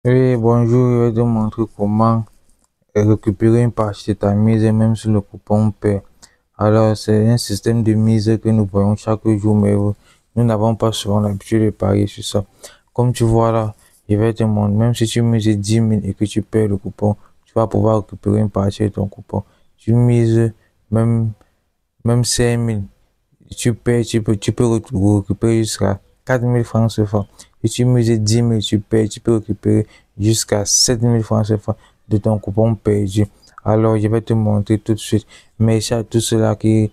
Oui, bonjour, je vais te montrer comment récupérer une partie de ta mise même sur le coupon paie. Alors, c'est un système de mise que nous voyons chaque jour, mais nous n'avons pas souvent l'habitude de parier sur ça. Comme tu vois là, je vais te montrer, même si tu mises 10 000 et que tu payes le coupon, tu vas pouvoir récupérer une partie de ton coupon. Tu mises même, même 5 000, tu peux récupérer jusqu'à 4 000 francs CFA. Si tu mises 10 000, tu peux récupérer jusqu'à 7 000 francs CFA de ton coupon perdu. Alors, je vais te montrer tout de suite. Merci à tous ceux-là qui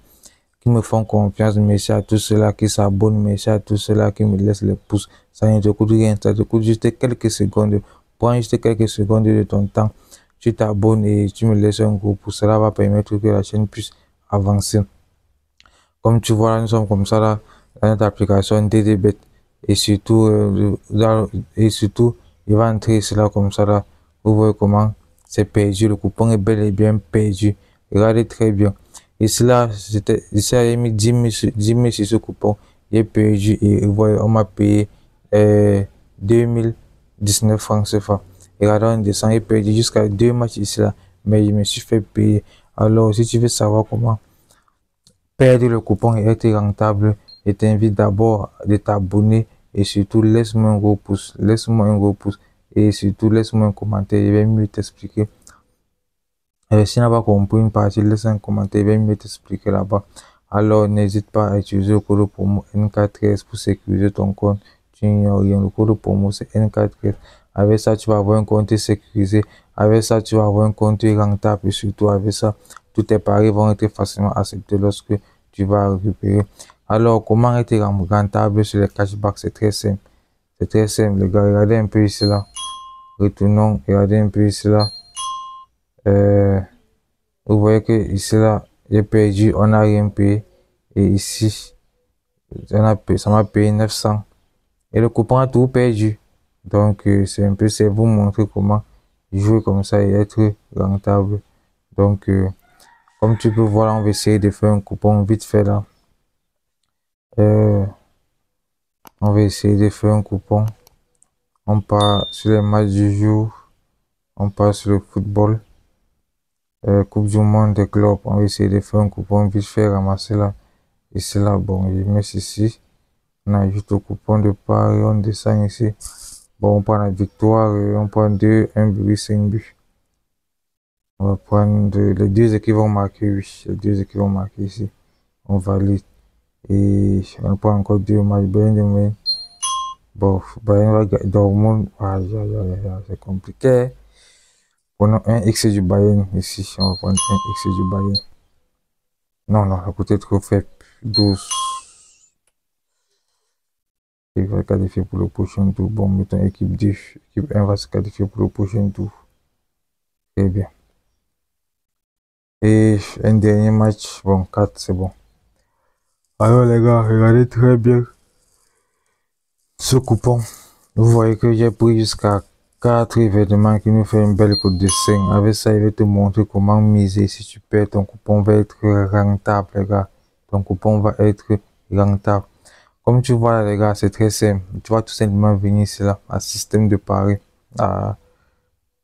me font confiance. Merci à tous ceux-là qui s'abonnent. Merci à tous ceux-là qui me laissent les pouces. Ça ne te coûte rien. Ça te coûte juste quelques secondes. Prends juste quelques secondes de ton temps. Tu t'abonnes et tu me laisses un gros pouce. Cela va permettre que la chaîne puisse avancer. Comme tu vois, là, nous sommes comme ça là, dans notre application DDBet. Et surtout, il va entrer cela comme ça là. Vous voyez comment c'est perdu. Le coupon est bel et bien perdu. Regardez très bien. Ici là, j'ai mis 10 000, 10 000 sur ce coupon. J'ai perdu et vous voyez, on m'a payé 2019 francs CFA. Et regardez, on descend, j'ai perdu jusqu'à 2 matchs ici là. Mais je me suis fait payer. Alors, si tu veux savoir comment perdre le coupon et être rentable, je t'invite d'abord de t'abonner et surtout laisse-moi un gros pouce, laisse-moi un gros pouce et surtout laisse-moi un commentaire, je vais mieux t'expliquer. Si tu n'as pas compris une partie, laisse un commentaire, je vais mieux t'expliquer là-bas. Alors n'hésite pas à utiliser le code promo N4S pour sécuriser ton compte. Tu n'ignores rien, le code promo c'est N4S. Avec ça, tu vas avoir un compte sécurisé. Avec ça, tu vas avoir un compte rentable et surtout avec ça, tous tes paris vont être facilement acceptés lorsque tu vas récupérer. Alors, comment être rentable sur les cashbacks? C'est très simple. C'est très simple, les gars. Regardez un peu ici là. Retournons, regardez un peu ici là. Vous voyez que ici là, j'ai perdu, on n'a rien payé. Et ici, ça m'a payé 900. Et le coupon a tout perdu. Donc, c'est un peu, c'est vous montrer comment jouer comme ça et être rentable. Donc, comme tu peux voir, on va essayer de faire un coupon vite fait là. On va essayer de faire un coupon. On part sur les matchs du jour. On part sur le football. Coupe du monde des clubs. On va essayer de faire un coupon vite fait, ramasser là. Ici là, bon, je mets ici. On a juste le coupon de part et on descend ici. Bon, on prend la victoire et on prend 2, 1,5 but. On va prendre les deux équipes vont marquer, oui. Les deux équipes vont marquer ici. On valide. Et on prend encore 2 matchs. Bayern, bon, Bayern va gagner. Dortmund, c'est compliqué. Prenons un X du Bayern ici. On va prendre un X du Bayern. Non, non, ça coûte trop faible. 12. Il va se qualifier pour le prochain tour. Bon, mettons équipe 2. Équipe 1 va se qualifier pour le prochain tour. Très bien. Et un dernier match. Bon, 4, c'est bon. Alors les gars, regardez très bien ce coupon. Vous voyez que j'ai pris jusqu'à 4 événements qui nous fait une belle cote de 5. Avec ça, il va te montrer comment miser. Si tu perds, ton coupon va être rentable, les gars. Ton coupon va être rentable. Comme tu vois, les gars, c'est très simple. Tu vas tout simplement venir ici, là, à système de paris.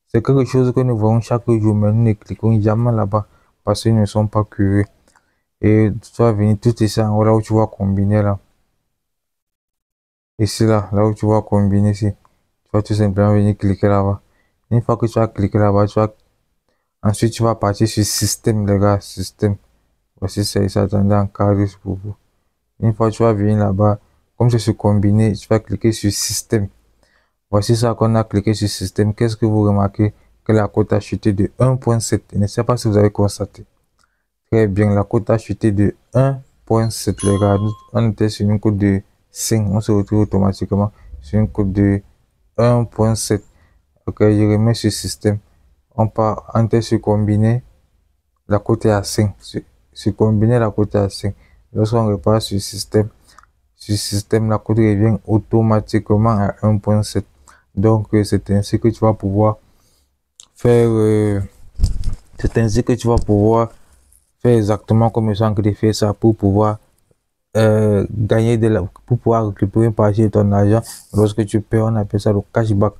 C'est quelque chose que nous voyons chaque jour, mais nous ne cliquons jamais là-bas parce qu'ils ne sont pas curieux. Et tu vas venir tout ici en haut, là où tu vas combiner, là. Ici, là où tu vas combiner ici. Tu vas tout simplement venir cliquer là-bas. Une fois que tu vas cliquer là-bas, ensuite tu vas partir sur système, les gars, système. Voici, c'est ça, attendez en cadre pour vous. Une fois que tu vas venir là-bas, comme c'est sur combiné, tu vas cliquer sur système. Voici ça qu'on a cliqué sur système. Qu'est-ce que vous remarquez? Que la cote a chuté de 1,7. Je ne sais pas si vous avez constaté. Très bien, la cote a chuté de 1,7, les gars. On était sur une cote de 5. On se retrouve automatiquement sur une cote de 1,7. Ok, je remets sur système. On était sur combiné. La cote est à 5. Sur combiné, la cote est à 5. Lorsqu'on repart sur système, la cote revient automatiquement à 1,7. Donc, c'est ainsi que tu vas pouvoir faire, exactement comme je suis en train de faire ça pour pouvoir pour pouvoir récupérer une partie de ton argent. Lorsque tu perds, on appelle ça le cashback.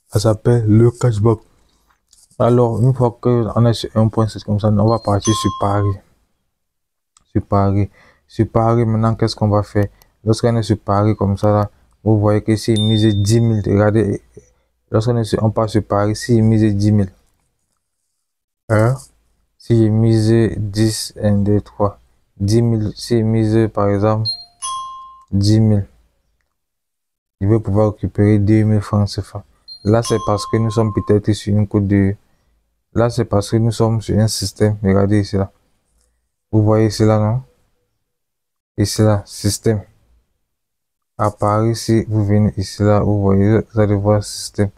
Ça s'appelle le catchback. Alors, une fois qu'on est sur 1.7 comme ça, on va partir sur Paris. Sur Paris. Sur Paris, maintenant, qu'est-ce qu'on va faire? Lorsqu'on est sur Paris comme ça, là, vous voyez que c'est misé 10 000. Regardez, on part sur Paris, si il mise 10 000. Hein? Si j'ai misé 10, 1, 2, 3, 10 000, si j'ai misé par exemple 10 000, je vais pouvoir récupérer 2 000 francs CFA. Là, c'est parce que nous sommes peut-être sur une côte de. Là, c'est parce que nous sommes sur un système. Regardez ici là. Vous voyez ici là, non? Ici là, système. À Paris, si vous venez ici là, vous voyez, vous allez voir système.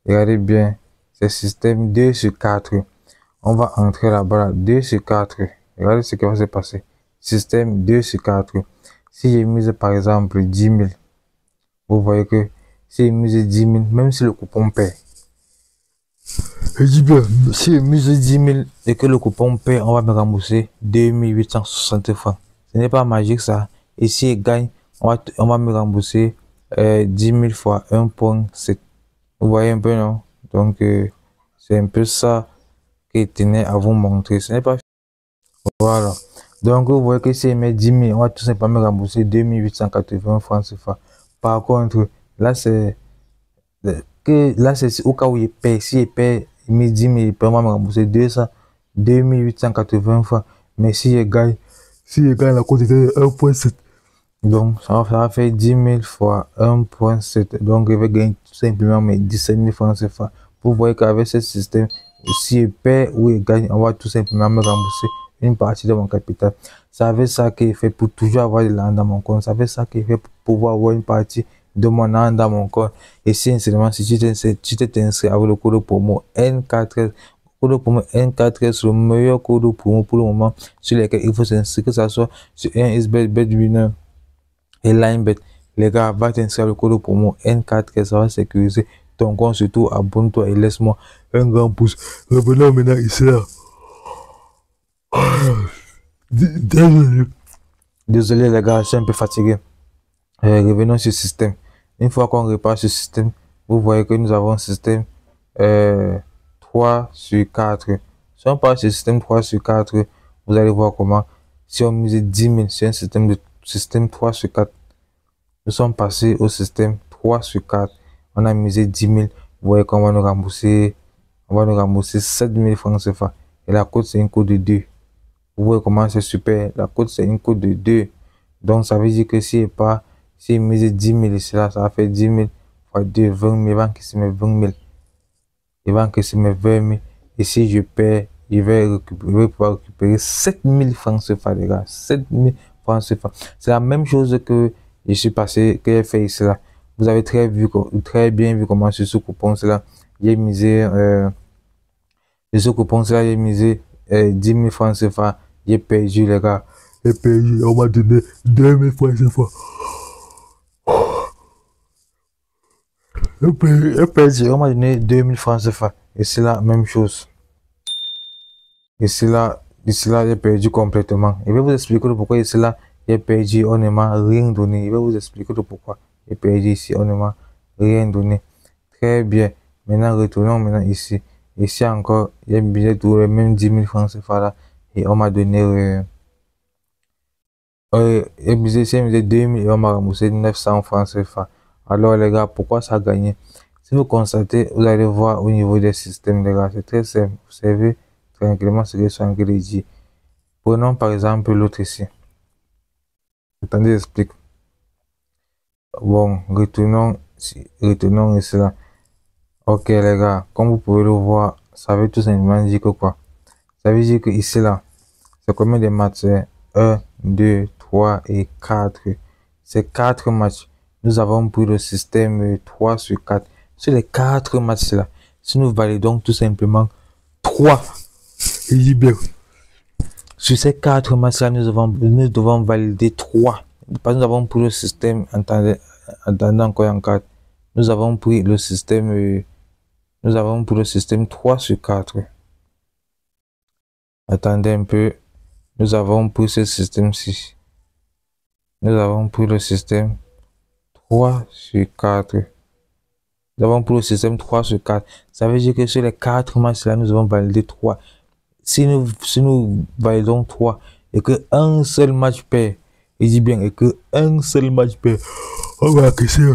Regardez bien, c'est système 2 sur 4. On va entrer là-bas, 2 sur 4. Regardez ce qui va se passer. Système 2 sur 4. Si j'ai mis par exemple 10 000, vous voyez que si j'ai mis 10 000, même si le coupon paie, je dis bien, si j'ai mis 10 000 et que le coupon paie, on va me rembourser 2860 francs. Ce n'est pas magique ça. Et si je gagne, on va me rembourser 10 000 fois 1.7. Vous voyez un peu, non? Donc, c'est un peu ça que tenait à vous montrer. Ce n'est pas. Voilà. Donc, vous voyez que si je mets 10 000, on va tout simplement me rembourser 2880 francs CFA. Par contre, là, c'est au cas où il paye. Si il paye, il met 10 000, il peut me rembourser 2880 francs. Mais si je gagne la quantité de 1.7, donc ça va faire 10 000 fois 1.7. Donc, je vais gagner tout simplement mes 17 000 francs CFA. Vous voyez qu'avec ce système, si je paie ou je gagne, on va tout simplement me rembourser une partie de mon capital. Ça fait ça qu'il fait pour toujours avoir de l'argent dans mon compte. Ça fait ça qu'il fait pour pouvoir avoir une partie de mon argent dans mon compte. Et si tu t'es inscrit avec le code promo N4S, le code promo N4S, le meilleur code promo pour le moment sur lequel il faut s'inscrire, que ce soit sur 1xBet, BetWinner et LineBet. Les gars, va t'inscrire le code promo N4S, ça va sécuriser ton compte. Surtout, abonne-toi et laisse-moi un grand pouce. Revenons maintenant ici là. Désolé les gars, je suis un peu fatigué. Revenons sur le système. Une fois qu'on repart sur le système, vous voyez que nous avons un système 3 sur 4. Si on part sur le système 3 sur 4, vous allez voir comment. Si on mise 10 000 sur un système 3 sur 4, nous sommes passés au système 3 sur 4. On a misé 10 000. Vous voyez qu'on va nous rembourser. On va nous rembourser 7 000 francs CFA. Et la cote, c'est une cote de 2. Vous voyez comment c'est super. La cote, c'est une cote de 2. Donc, ça veut dire que si il mise 10 000 ici, là, ça va faire 10 000 fois 2, 20 000. Il va encaisser mes 20 000. Il va encaisser mes 20 000. Et si je perds, je vais pouvoir récupérer 7 000 francs CFA, les gars. 7 000 francs CFA. C'est la même chose que je suis passé, que j'ai fait ici, là. Vous avez très bien vu comment sur ce coupon, là, j'ai misé, ce coupon, là, j'ai misé 10 000 francs CFA. J'ai perdu, les gars. J'ai perdu. On m'a donné 2 000 francs CFA. J'ai perdu. On m'a donné 2 000 francs CFA. Et c'est la même chose. Et c'est là, j'ai perdu complètement. Je vais vous expliquer le pourquoi ici là, j'ai perdu, on ne m'a rien donné. Je vais vous expliquer le pourquoi j'ai perdu ici, on ne m'a rien donné. Très bien. Maintenant, retournons maintenant ici. Ici encore, j'ai misé tout les mêmes 10 000 francs CFA là. Et on m'a donné, j'ai misé 2 000 et on m'a remboursé 900 francs CFA. Alors les gars, pourquoi ça a gagné? Si vous constatez, vous allez voir au niveau des systèmes, les gars, c'est très simple. Vous savez tranquillement ce que sont ingrédients. Prenons par exemple l'autre ici. Attendez, j'explique. Bon, retournons ici là. Ok les gars, comme vous pouvez le voir, ça veut tout simplement dire que quoi? Ça veut dire que ici là, c'est combien de matchs? 1, 2, 3 et 4. C'est 4 matchs. Nous avons pris le système 3 sur 4. Sur les 4 matchs là, si nous validons tout simplement 3. Sur ces 4 matchs-là, nous devons valider 3. Parce que nous avons pris le système, attendant encore en 4. Nous avons pris le système 3 sur 4. Attendez un peu. Nous avons pris ce système 6. Nous avons pris le système 3 sur 4. Nous avons pour le système 3 sur 4. Ça veut dire que sur les 4 matchs là, nous avons validé 3. Si nous validons 3 et que un seul match perd, il dit bien, et que un seul match perd, on va encaisser.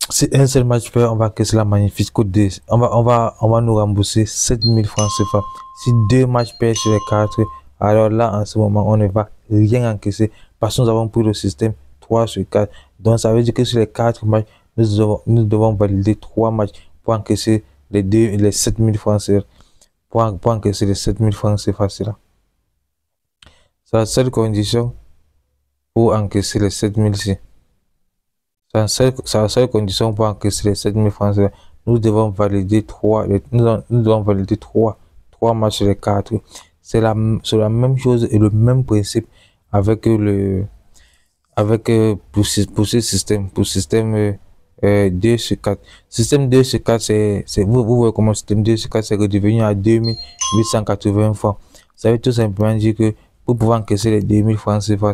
Si un seul match perd, on va encaisser la magnifique cote de. On va nous rembourser 7000 francs CFA. Si 2 matchs perdent sur les 4, alors là, en ce moment, on ne va rien encaisser parce que nous avons pris le système 3 sur 4. Donc, ça veut dire que sur les 4 matchs, nous devons valider 3 matchs pour encaisser les 7000 francs CFA. Pour encaisser les 7000 francs CFA, c'est là. C'est la seule condition pour encaisser les 7000 ci. C'est la seule condition pour encaisser les 7000 francs CFA. Nous devons valider 3 matchs sur les 4. C'est la même chose et le même principe avec pour ce système, pour système 2 sur 4. Système 2 sur 4, vous voyez comment système 2 sur 4 c'est redevenu à 2880 francs. Ça veut tout simplement dire que pour pouvoir encaisser les 2000 francs CFA,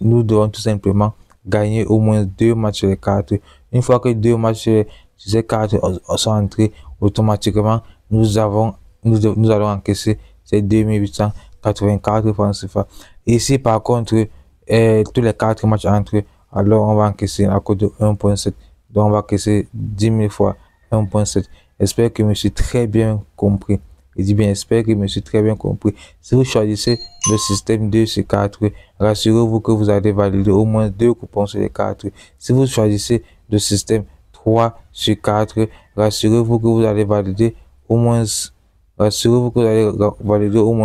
nous devons tout simplement gagner au moins 2 matchs sur les 4. Une fois que 2 matchs sur ces 4 sont entrés, automatiquement, nous allons encaisser ces 2884 francs CFA. Ici, par contre, tous les 4 matchs entre, alors on va encaisser à code de 1.7. Donc, on va encaisser 10 000 fois 1.7. J'espère que je me suis très bien compris. Je dis bien, j'espère que je me suis très bien compris. Si vous choisissez le système 2 sur 4, rassurez-vous que vous allez valider au moins 2 coupons sur les 4. Si vous choisissez le système 3 sur 4, rassurez-vous que vous allez valider au moins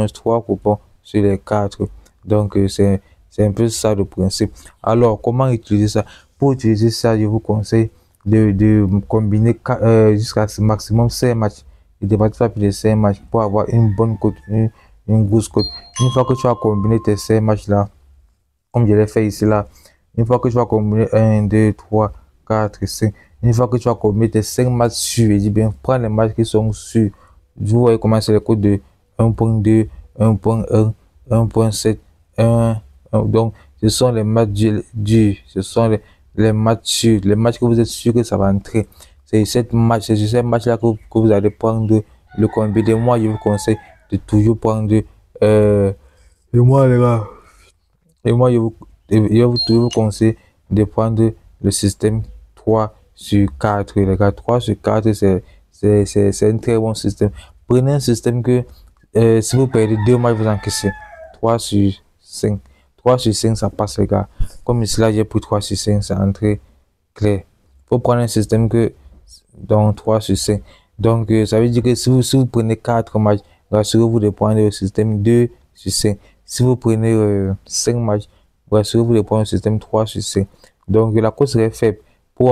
3 coupons sur les 4. Donc, c'est un peu ça le principe. Alors, comment utiliser ça? Pour utiliser ça, je vous conseille de combiner jusqu'à maximum 5 matchs. Il devrait faire plus de 5 matchs pour avoir une bonne cote, une grosse cote. Une fois que tu as combiné tes 5 matchs là, comme je l'ai fait ici là, une fois que tu as combiné 1, 2, 3, 4, 5, une fois que tu as combiné tes 5 matchs sûrs, je dis bien, prends les matchs qui sont sûrs. Vous voyez comment c'est les codes de 1.2, 1.1, 1.7, 1. Donc, ce sont les matchs durs, ce sont les matchs sûrs, les matchs que vous êtes sûr que ça va entrer. C'est sur ces matchs-là que vous allez prendre le combiné. Moi, je vous conseille de toujours prendre. Et moi, les gars, je vous toujours conseille de prendre le système 3 sur 4. Les gars, 3 sur 4, c'est un très bon système. Prenez un système que si vous perdez 2 matchs, vous encaissez 3 sur 5. 3 sur 5, ça passe, les gars. Comme ici, là, j'ai pris 3 sur 5, c'est entré clair. Il faut prendre un système que donc 3 sur 5. Donc, ça veut dire que si vous prenez 4 matchs, rassurez-vous de prendre le système 2 sur 5. Si vous prenez 5 matchs, rassurez-vous de prendre le système 3 sur 5. Donc, la cote serait faible.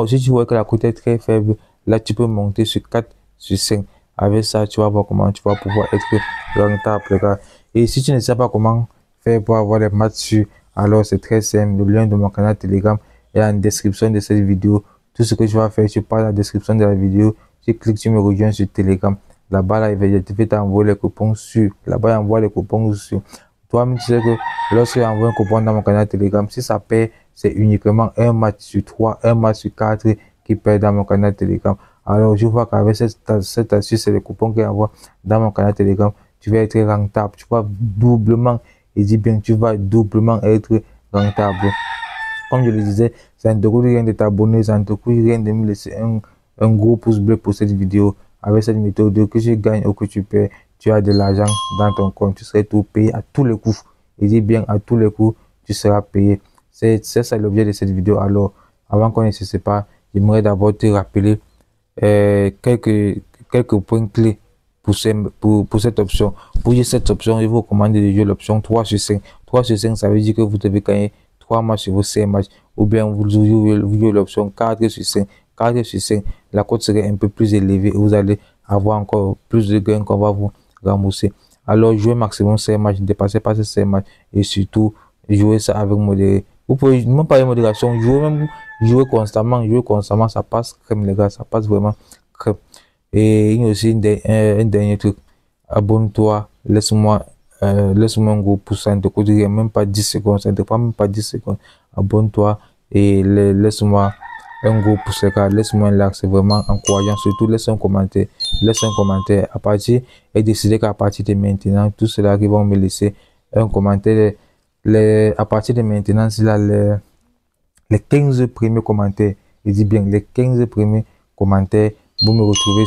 Si tu vois que la cote est très faible, là, tu peux monter sur 4 sur 5. Avec ça, tu vas voir comment tu vas pouvoir être rentable, les gars. Et si tu ne sais pas comment faire pour avoir les matchs sur, alors c'est très simple. Le lien de mon canal Telegram est en description de cette vidéo. Tout ce que tu vas faire, tu passes à la description de la vidéo, tu cliques, tu me rejoins sur Telegram. Là-bas, là, il va t'envoyer les coupons sur. Là-bas, il envoie les coupons sur. Toi-même, tu sais que lorsque j'envoie un coupon dans mon canal Telegram, si ça perd, c'est uniquement un match sur 3, un match sur 4 qui perd dans mon canal Telegram. Alors, je vois qu'avec cette astuce, c'est les coupons qu'il envoie dans mon canal Telegram, tu vas être rentable. Tu vas doublement, et dis bien, tu vas doublement être rentable. Comme je le disais, ça ne te coûte rien de t'abonner, ça ne te coûte rien de me laisser un gros pouce bleu pour cette vidéo. Avec cette méthode, que tu gagnes ou que tu perds, tu as de l'argent dans ton compte, tu serais tout payé à tous les coups. Et dis bien, à tous les coups, tu seras payé. C'est ça l'objet de cette vidéo. Alors, avant qu'on ne se sépare, j'aimerais d'abord te rappeler quelques points clés pour cette option. Pour cette option, il vous recommande de jouer l'option 3 sur 5. 3 sur 5, ça veut dire que vous devez gagner 3 matchs sur vos 5 matchs. Ou bien vous jouez l'option 4 sur 5. 4 sur 5, la cote serait un peu plus élevée et vous allez avoir encore plus de gains qu'on va vous rembourser. Alors, jouez maximum 5 matchs, ne dépassez pas ces 5 matchs et surtout, jouez ça avec modéré. Vous pouvez même pas avec modération, jouer constamment, ça passe crème, les gars, ça passe vraiment crème. Et il y a aussi un dernier truc, abonne-toi, laisse-moi laisse-moi un gros pouce, ça ne te coûte rien, même pas 10 secondes, ça ne te prend même pas 10 secondes. Abonne-toi et laisse-moi un gros pouce, laisse-moi un like, c'est vraiment encourageant. Surtout, laisse un commentaire. Laisse un commentaire à partir et décider qu'à partir de maintenant, tous ceux-là qui vont me laisser un commentaire, à partir de maintenant, c'est là les 15 premiers commentaires, je dis bien les 15 premiers commentaires, vous me retrouvez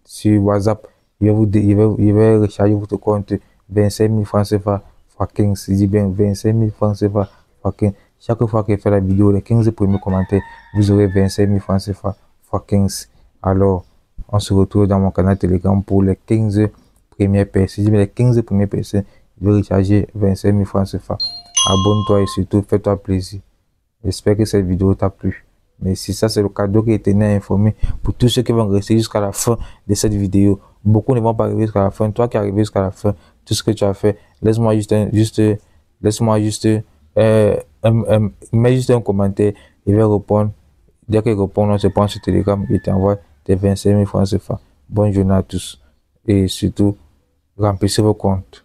sur WhatsApp, il va recharger votre compte 25 000 francs CFA fois 15, je dis bien 25 000 francs CFA fois 15. Chaque fois que je fais la vidéo, les 15 premiers commentaires, vous aurez 25 000 francs CFA fois 15. Alors, on se retrouve dans mon canal Telegram pour les 15 premières personnes. Je dis les 15 premières personnes, je vais recharger 25 000 francs CFA. Abonne-toi et surtout, fais-toi plaisir. J'espère que cette vidéo t'a plu. Mais si ça, c'est le cadeau qui est tenu à informer pour tous ceux qui vont rester jusqu'à la fin de cette vidéo. Beaucoup ne vont pas arriver jusqu'à la fin. Toi qui es arrivé jusqu'à la fin, tout ce que tu as fait, laisse-moi mets juste un commentaire. Je vais répondre. Dès que je réponds, on se prend sur Telegram et t'envoie tes 25 000 francs CFA. Bonne journée à tous. Et surtout, remplissez vos comptes.